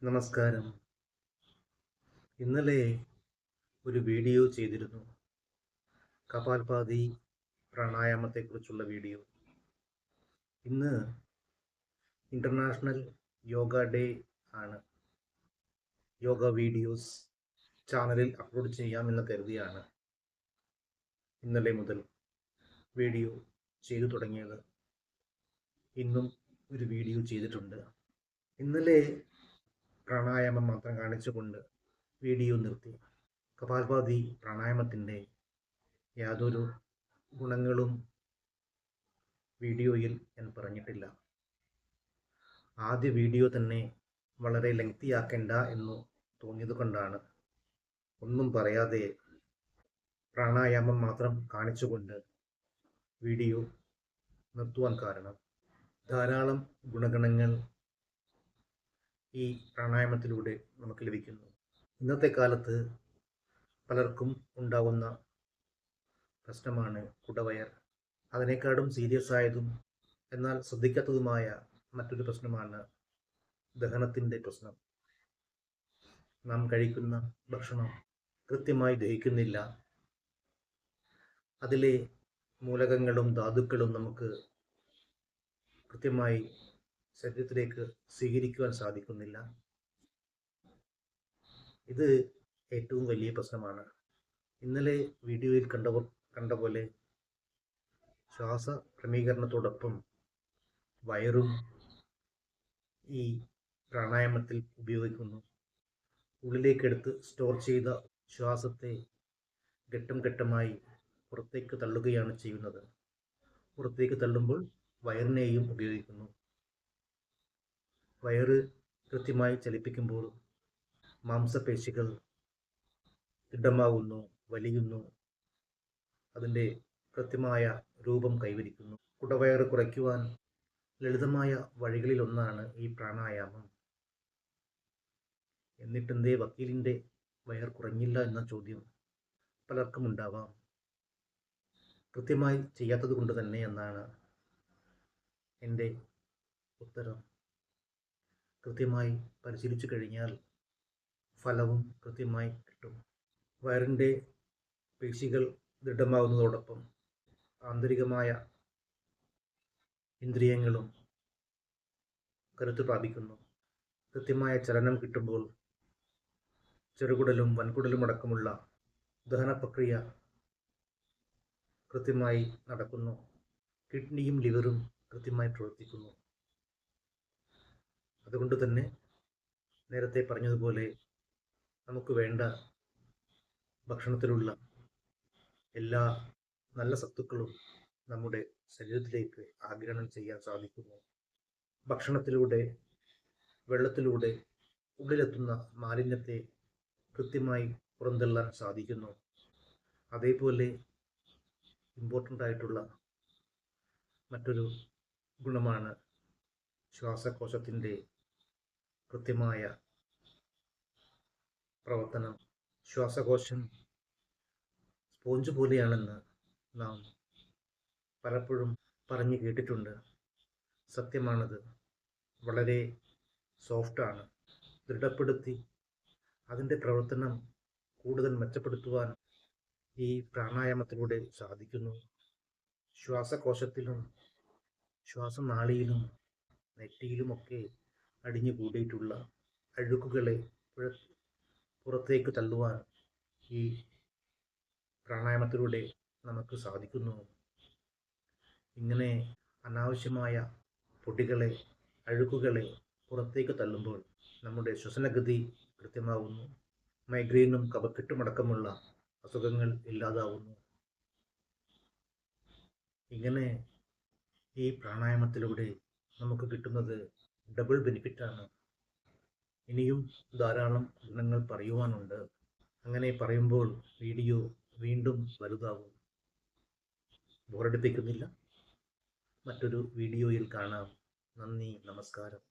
നമസ്കാരം. ഇന്നലെ ഒരു വീഡിയോ ചെയ്തിരുന്നു. കപാൽഭാതി പ്രാണായാമത്തെക്കുറിച്ചുള്ള വീഡിയോ. ഇന്ന് ഇൻ്റർനാഷണൽ യോഗ ഡേ ആണ്. യോഗ വീഡിയോസ് ചാനലിൽ അപ്ലോഡ് ചെയ്യാമെന്ന് കരുതിയാണ് ഇന്നലെ മുതൽ വീഡിയോ ചെയ്തു തുടങ്ങിയത്. ഇന്നും ഒരു വീഡിയോ ചെയ്തിട്ടുണ്ട്. ഇന്നലെ പ്രാണായാമം മാത്രം കാണിച്ചുകൊണ്ട് വീഡിയോ നിർത്തി. കപാൽഭാതി പ്രാണായാമത്തിൻ്റെ യാതൊരു ഗുണങ്ങളും വീഡിയോയിൽ ഞാൻ പറഞ്ഞിട്ടില്ല. ആദ്യ വീഡിയോ തന്നെ വളരെ ലെങ്തിയാക്കേണ്ട എന്ന് തോന്നിയത് കൊണ്ടാണ് ഒന്നും പറയാതെ പ്രാണായാമം മാത്രം കാണിച്ചുകൊണ്ട് വീഡിയോ നിർത്തുവാൻ കാരണം. ധാരാളം ഗുണഗണങ്ങൾ ഈ പ്രാണായാമത്തിലൂടെ നമുക്ക് ലഭിക്കുന്നു. ഇന്നത്തെ കാലത്ത് പലർക്കും ഉണ്ടാകുന്ന പ്രശ്നമാണ് കുടവയർ. അതിനേക്കാളും സീരിയസ് ആയതും എന്നാൽ ശ്രദ്ധിക്കാത്തതുമായ മറ്റൊരു പ്രശ്നമാണ് ദഹനത്തിൻ്റെ പ്രശ്നം. നാം കഴിക്കുന്ന ഭക്ഷണം കൃത്യമായി ദഹിക്കുന്നില്ല. അതിലെ മൂലകങ്ങളും ധാതുക്കളും നമുക്ക് കൃത്യമായി ശരീരത്തിലേക്ക് സ്വീകരിക്കുവാൻ സാധിക്കുന്നില്ല. ഇത് ഏറ്റവും വലിയ പ്രശ്നമാണ്. ഇന്നലെ വീഡിയോയിൽ കണ്ട പോലെ ശ്വാസ ക്രമീകരണത്തോടൊപ്പം വയറും ഈ പ്രാണായാമത്തിൽ ഉപയോഗിക്കുന്നു. ഉള്ളിലേക്കെടുത്ത് സ്റ്റോർ ചെയ്ത ശ്വാസത്തെ ഘട്ടം ഘട്ടമായി പുറത്തേക്ക് തള്ളുകയാണ് ചെയ്യുന്നത്. പുറത്തേക്ക് തള്ളുമ്പോൾ വയറിനെയും ഉപയോഗിക്കുന്നു. വയറ് കൃത്യമായി ചലിപ്പിക്കുമ്പോൾ മാംസപേശികൾ ദൃഢമാകുന്നു, വലിയുന്നു, അതിൻ്റെ കൃത്യമായ രൂപം കൈവരിക്കുന്നു. കുടവയറ് കുറയ്ക്കുവാൻ ലളിതമായ വഴികളിലൊന്നാണ് ഈ പ്രാണായാമം. എന്നിട്ടെന്തേ വക്കീലിൻ്റെ വയർ കുറഞ്ഞില്ല എന്ന ചോദ്യം പലർക്കും ഉണ്ടാവാം. കൃത്യമായി ചെയ്യാത്തത് കൊണ്ട് തന്നെ എന്നാണ് എൻ്റെ ഉത്തരം. കൃത്യമായി പരിശീലിച്ചു കഴിഞ്ഞാൽ ഫലവും കൃത്യമായി കിട്ടും. വയറിൻ്റെ പേശികൾ ദൃഢമാകുന്നതോടൊപ്പം ആന്തരികമായ ഇന്ദ്രിയങ്ങളും കരുത്ത് പ്രാപിക്കുന്നു. കൃത്യമായ ചലനം കിട്ടുമ്പോൾ ചെറുകുടലും വൻകുടലും അടക്കമുള്ള ദഹന പ്രക്രിയ കൃത്യമായി നടക്കുന്നു. കിഡ്നിയും ലിവറും കൃത്യമായി പ്രവർത്തിക്കുന്നു. അതുകൊണ്ട് തന്നെ നേരത്തെ പറഞ്ഞതുപോലെ നമുക്ക് വേണ്ട ഭക്ഷണത്തിലുള്ള എല്ലാ നല്ല സത്തുക്കളും നമ്മുടെ ശരീരത്തിലേക്ക് ആഗിരണം ചെയ്യാൻ സാധിക്കുന്നു. ഭക്ഷണത്തിലൂടെ, വെള്ളത്തിലൂടെ ഉള്ളിലെത്തുന്ന മാലിന്യത്തെ കൃത്യമായി പുറന്തള്ളാൻ സാധിക്കുന്നു. അതേപോലെ ഇമ്പോർട്ടൻ്റ് ആയിട്ടുള്ള മറ്റൊരു ഗുണമാണ് ശ്വാസകോശത്തിൻ്റെ കൃത്യമായ പ്രവർത്തനം. ശ്വാസകോശം സ്പോഞ്ച് പോലെയാണെന്ന് നാം പലപ്പോഴും പറഞ്ഞു കേട്ടിട്ടുണ്ട്. സത്യമാണത്. വളരെ സോഫ്റ്റാണ്. ദൃഢപ്പെടുത്തി അതിൻ്റെ പ്രവർത്തനം കൂടുതൽ മെച്ചപ്പെടുത്തുവാൻ ഈ പ്രാണായാമത്തിലൂടെ സാധിക്കുന്നു. ശ്വാസകോശത്തിലും ശ്വാസനാളിയിലും നെറ്റിയിലുമൊക്കെ അടിഞ്ഞു കൂടിയിട്ടുള്ള അഴുക്കുകളെ പുറത്തേക്ക് തള്ളുവാൻ ഈ പ്രാണായാമത്തിലൂടെ നമുക്ക് സാധിക്കുന്നു. ഇങ്ങനെ അനാവശ്യമായ പൊടികളെ, അഴുക്കുകളെ പുറത്തേക്ക് തള്ളുമ്പോൾ നമ്മുടെ ശ്വസനഗതി കൃത്യമാകുന്നു. മൈഗ്രെയിനും കഫക്കെട്ടുമടക്കമുള്ള അസുഖങ്ങൾ ഇല്ലാതാവുന്നു. ഇങ്ങനെ ഈ പ്രാണായാമത്തിലൂടെ നമുക്ക് കിട്ടുന്നത് ഡബിൾ ബെനിഫിറ്റാണ്. ഇനിയും ധാരാളം ഗുണങ്ങൾ പറയുവാനുണ്ട്. അങ്ങനെ പറയുമ്പോൾ വീഡിയോ വീണ്ടും വലുതാവും. ബോറടിപ്പിക്കുന്നില്ല. മറ്റൊരു വീഡിയോയിൽ കാണാം. നന്ദി, നമസ്കാരം.